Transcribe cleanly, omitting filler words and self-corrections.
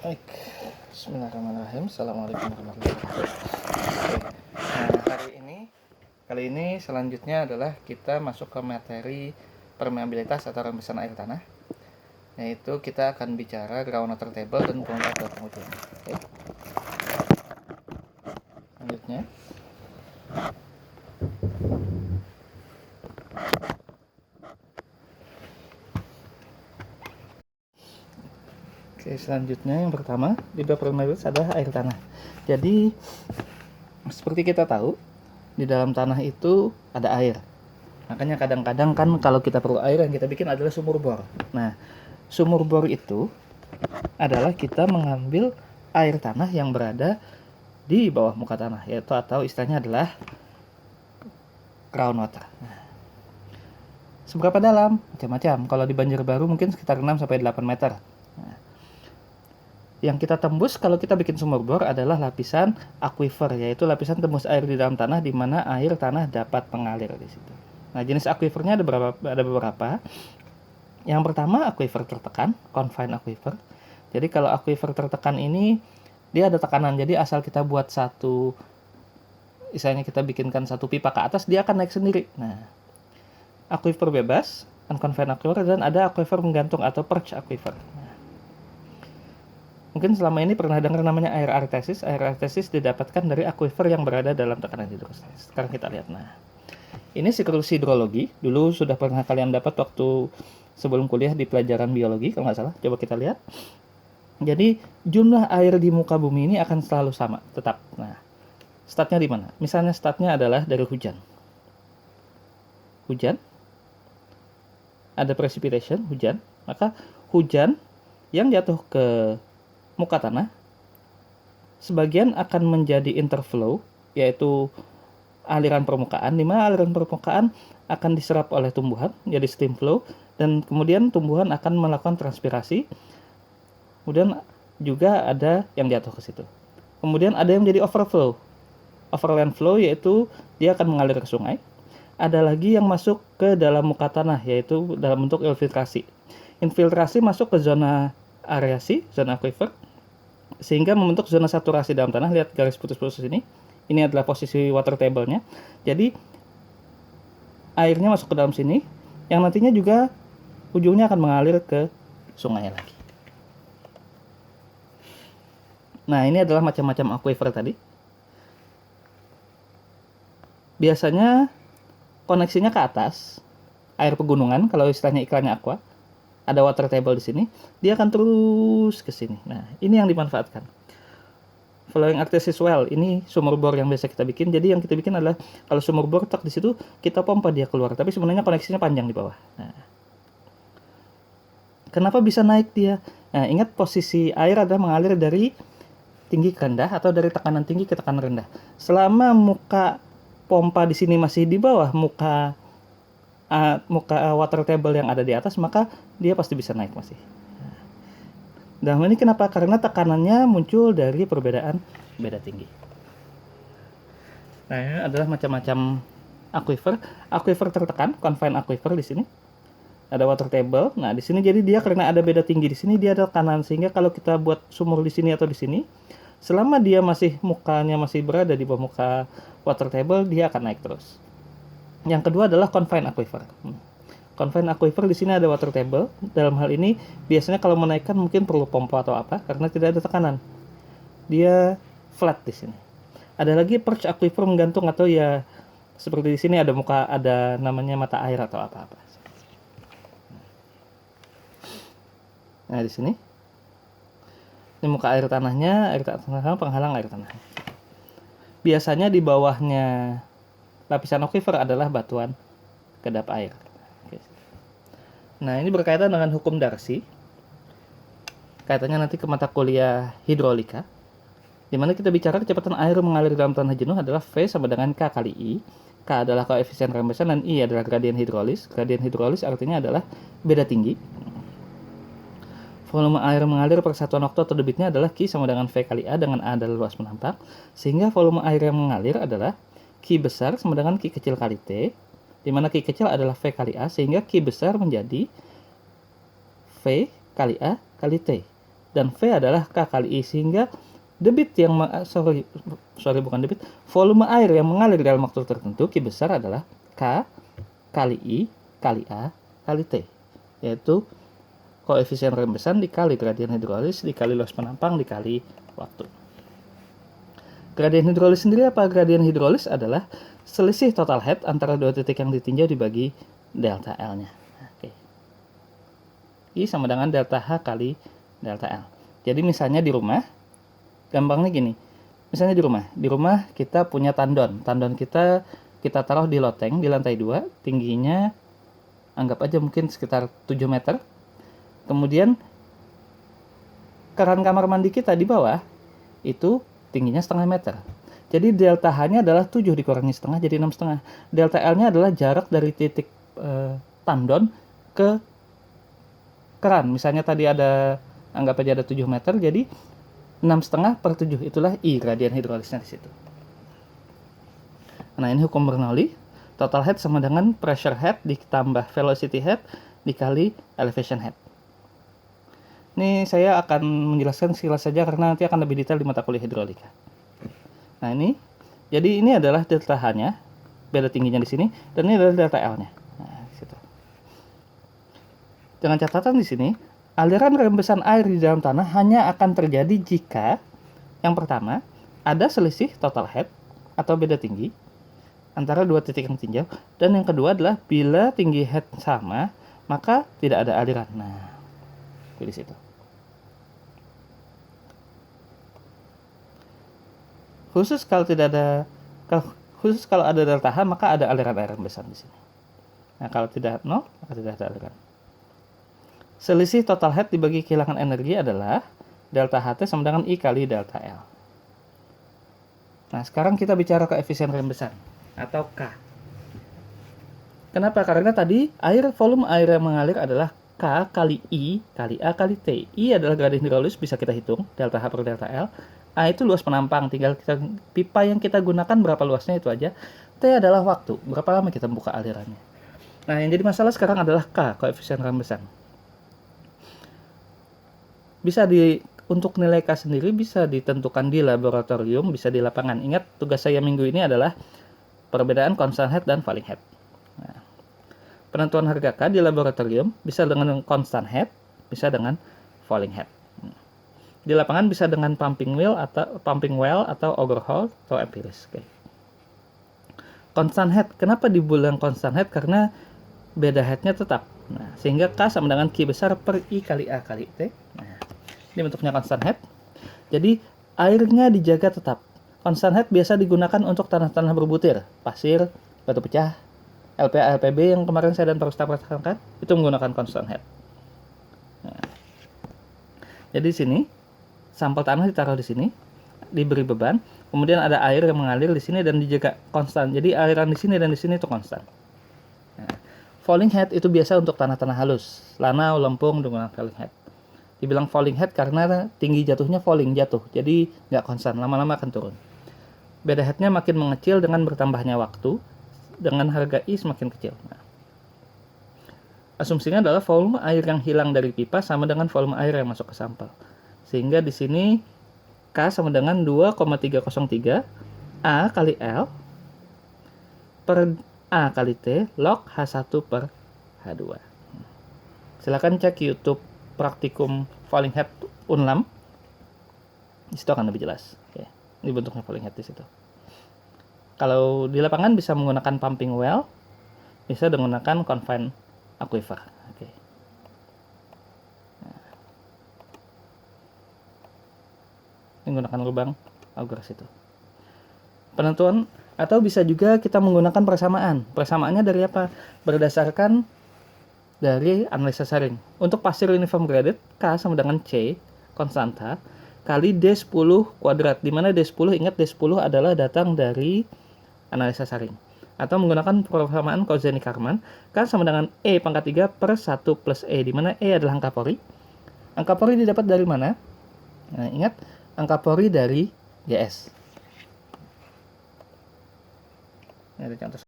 Baik, bismillahirrahmanirrahim. Assalamualaikum warahmatullahi wabarakatuh. Kali ini selanjutnya adalah kita masuk ke materi permeabilitas atau rembesan air tanah. Yaitu kita akan bicara ground water table dan pengujian atau pengujian. Oke. Selanjutnya. Oke, selanjutnya yang pertama di bab permeabilitas adalah air tanah. Jadi seperti kita tahu, di dalam tanah itu ada air. Makanya kadang-kadang kan kalau kita perlu air, yang kita bikin adalah sumur bor. Nah, sumur bor itu adalah kita mengambil air tanah yang berada di bawah muka tanah, yaitu atau istilahnya adalah groundwater. Nah, seberapa dalam? Macam-macam. Kalau di Banjarbaru mungkin sekitar 6-8 meter. Nah, yang kita tembus kalau kita bikin sumur bor adalah lapisan aquifer, yaitu lapisan tembus air di dalam tanah di mana air tanah dapat mengalir di situ. Nah, jenis aquifernya ada beberapa. Yang pertama aquifer tertekan, confined aquifer. Jadi kalau aquifer tertekan ini dia ada tekanan. Jadi asal kita buat satu, misalnya kita bikinkan satu pipa ke atas, dia akan naik sendiri. Nah, aquifer bebas, unconfined aquifer, dan ada aquifer menggantung atau perch aquifer. Mungkin selama ini pernah dengar namanya air artesis. Air artesis didapatkan dari aquifer yang berada dalam tekanan hidrostatis. Sekarang kita lihat. Nah, ini siklus hidrologi. Dulu sudah pernah kalian dapat waktu sebelum kuliah di pelajaran biologi, kalau nggak salah. Coba kita lihat. Jadi, jumlah air di muka bumi ini akan selalu sama, tetap. Nah, statnya di mana? Misalnya statnya adalah dari hujan. Hujan. Ada precipitation, hujan. Maka hujan yang jatuh ke muka tanah, sebagian akan menjadi interflow, yaitu aliran permukaan, di mana aliran permukaan akan diserap oleh tumbuhan, jadi stream flow, dan kemudian tumbuhan akan melakukan transpirasi. Kemudian juga ada yang jatuh ke situ. Kemudian ada yang menjadi overflow, overland flow, yaitu dia akan mengalir ke sungai. Ada lagi yang masuk ke dalam muka tanah, yaitu dalam bentuk infiltrasi. Infiltrasi masuk ke zona areasi, zona aquifer, sehingga membentuk zona saturasi dalam tanah. Lihat garis putus-putus ini. Ini adalah posisi water table-nya. Jadi airnya masuk ke dalam sini, yang nantinya juga ujungnya akan mengalir ke sungai lagi. Nah, ini adalah macam-macam aquifer tadi. Biasanya koneksinya ke atas, air pegunungan, kalau istilahnya iklannya aqua. Ada water table di sini, dia akan terus ke sini. Nah, ini yang dimanfaatkan. Flowing artesis well, ini sumur bor yang biasa kita bikin. Jadi yang kita bikin adalah kalau sumur bor tak di situ, kita pompa dia keluar. Tapi sebenarnya koneksinya panjang di bawah. Nah, kenapa bisa naik dia? Nah, ingat posisi air adalah mengalir dari tinggi ke rendah atau dari tekanan tinggi ke tekanan rendah. Selama muka pompa di sini masih di bawah muka water table yang ada di atas, maka dia pasti bisa naik masih. Dan ini kenapa? Karena tekanannya muncul dari perbedaan beda tinggi. Nah, ini adalah macam-macam aquifer. Aquifer tertekan, confined aquifer di sini. Ada water table. Nah, di sini jadi dia karena ada beda tinggi di sini, dia ada tekanan, sehingga kalau kita buat sumur di sini atau di sini, selama dia mukanya masih berada di bawah muka water table, dia akan naik terus. Yang kedua adalah confined aquifer. Confined aquifer di sini ada water table. Dalam hal ini biasanya kalau menaikkan mungkin perlu pompa atau apa karena tidak ada tekanan. Dia flat di sini. Ada lagi perch aquifer menggantung atau ya seperti di sini ada ada namanya mata air atau apa-apa. Nah, di sini. Ini muka air tanahnya, penghalang air tanah. Biasanya di bawahnya lapisan aquifer adalah batuan kedap air. Nah, ini berkaitan dengan hukum Darcy. Kaitannya nanti ke mata kuliah hidrolika, di mana kita bicara kecepatan air mengalir dalam tanah jenuh adalah V sama dengan K kali I. K adalah koefisien rembesan dan I adalah gradien hidrolis. Gradien hidrolis artinya adalah beda tinggi. Volume air mengalir per satuan waktu atau debitnya adalah Q sama dengan V kali A, dengan A adalah luas menampak. Sehingga volume air yang mengalir adalah Q besar sama dengan Q kecil kali T, di mana Q kecil adalah V kali A, sehingga Q besar menjadi V kali A kali T. dan V adalah K kali I, sehingga debit yang bukan debit, volume air yang mengalir dalam waktu tertentu Q besar adalah K kali I kali A kali T, yaitu koefisien rembesan dikali gradien hidrolis dikali luas penampang dikali waktu. Gradien hidrolis sendiri apa? Gradien hidrolis adalah selisih total head antara dua titik yang ditinjau dibagi delta L-nya. Oke. I sama dengan delta H kali delta L. Jadi misalnya di rumah, gampangnya gini. Misalnya di rumah kita punya tandon. Tandon kita taruh di loteng di lantai 2, tingginya anggap aja mungkin sekitar 7 meter. Kemudian keran kamar mandi kita di bawah itu tingginya setengah meter. Jadi delta H-nya adalah 7 dikurangi setengah jadi 6,5. Delta L-nya adalah jarak dari titik tandon ke keran. Misalnya tadi anggap aja ada 7 meter, jadi 6,5 per 7, itulah I gradien hidrolisnya di situ. Nah, ini hukum Bernoulli. Total head sama dengan pressure head ditambah velocity head dikali elevation head. Ini saya akan menjelaskan sekilas saja karena nanti akan lebih detail di mata kuliah hidrolika. Nah, jadi ini adalah delta H-nya, beda tingginya di sini, dan ini adalah delta L-nya. Nah, di situ. Dengan catatan di sini, aliran rembesan air di dalam tanah hanya akan terjadi jika yang pertama, ada selisih total head atau beda tinggi antara dua titik yang tinjau, dan yang kedua adalah bila tinggi head sama, maka tidak ada aliran. Nah, di situ. Khusus kalau ada delta H, maka ada aliran air besar di sini. Nah, kalau tidak 0, maka tidak ada aliran. Selisih total head dibagi kehilangan energi adalah delta HT sama dengan I kali delta L. Nah, sekarang kita bicara koefisien rembesan atau K. Kenapa? Karena tadi volume air yang mengalir adalah K kali I kali A kali T. I adalah gradien hidrolis, bisa kita hitung, delta H per delta L. A itu luas penampang, tinggal pipa yang kita gunakan berapa luasnya itu aja. T adalah waktu, berapa lama kita buka alirannya. Nah, yang jadi masalah sekarang adalah K, koefisien rembesan. Untuk nilai K sendiri bisa ditentukan di laboratorium, bisa di lapangan. Ingat, tugas saya minggu ini adalah perbedaan constant head dan falling head. Nah, penentuan harga K di laboratorium bisa dengan constant head, bisa dengan falling head. Di lapangan bisa dengan pumping well atau overhaul atau empiris. Oke. Constant head, kenapa dibilang constant head? Karena beda headnya tetap. Nah, sehingga K sama dengan Q besar per I kali A kali T. Nah, ini bentuknya constant head. Jadi airnya dijaga tetap. Constant head biasa digunakan untuk tanah-tanah berbutir, pasir, batu pecah, LPA, LPB yang kemarin saya dan Pak Ustaz perhatikan, itu menggunakan constant head. Nah, jadi di sini sampel tanah ditaruh di sini, diberi beban, kemudian ada air yang mengalir di sini dan dijaga konstan. Jadi aliran di sini dan di sini itu konstan. Nah, falling head itu biasa untuk tanah-tanah halus, lanau, lempung dengan falling head. Dibilang falling head karena tinggi jatuhnya jatuh, jadi nggak konstan, lama-lama akan turun. Beda headnya makin mengecil dengan bertambahnya waktu, dengan harga I semakin kecil. Nah, asumsinya adalah volume air yang hilang dari pipa sama dengan volume air yang masuk ke sampel. Sehingga di sini K sama dengan 2,303 A kali L per A kali T log H1 per H2. Silakan cek YouTube praktikum falling head Unlam. Di situ akan lebih jelas. Oke. Ini bentuknya falling head di situ. Kalau di lapangan bisa menggunakan pumping well, bisa menggunakan confined aquifer. Oke. Menggunakan lubang auger situ. Penentuan atau bisa juga kita menggunakan persamaan. Persamaannya dari apa? Berdasarkan dari analisa saring. Untuk pasir uniform graded, K sama dengan C konstanta kali D10 kuadrat, di mana D10, ingat D10 adalah datang dari analisa saring. Atau menggunakan persamaan Korzeny-Kármán, K sama dengan E pangkat 3 per 1 plus E, di mana E adalah angka pori. Angka pori didapat dari mana? Nah, ingat, angka pori dari GS. Ini ada contoh.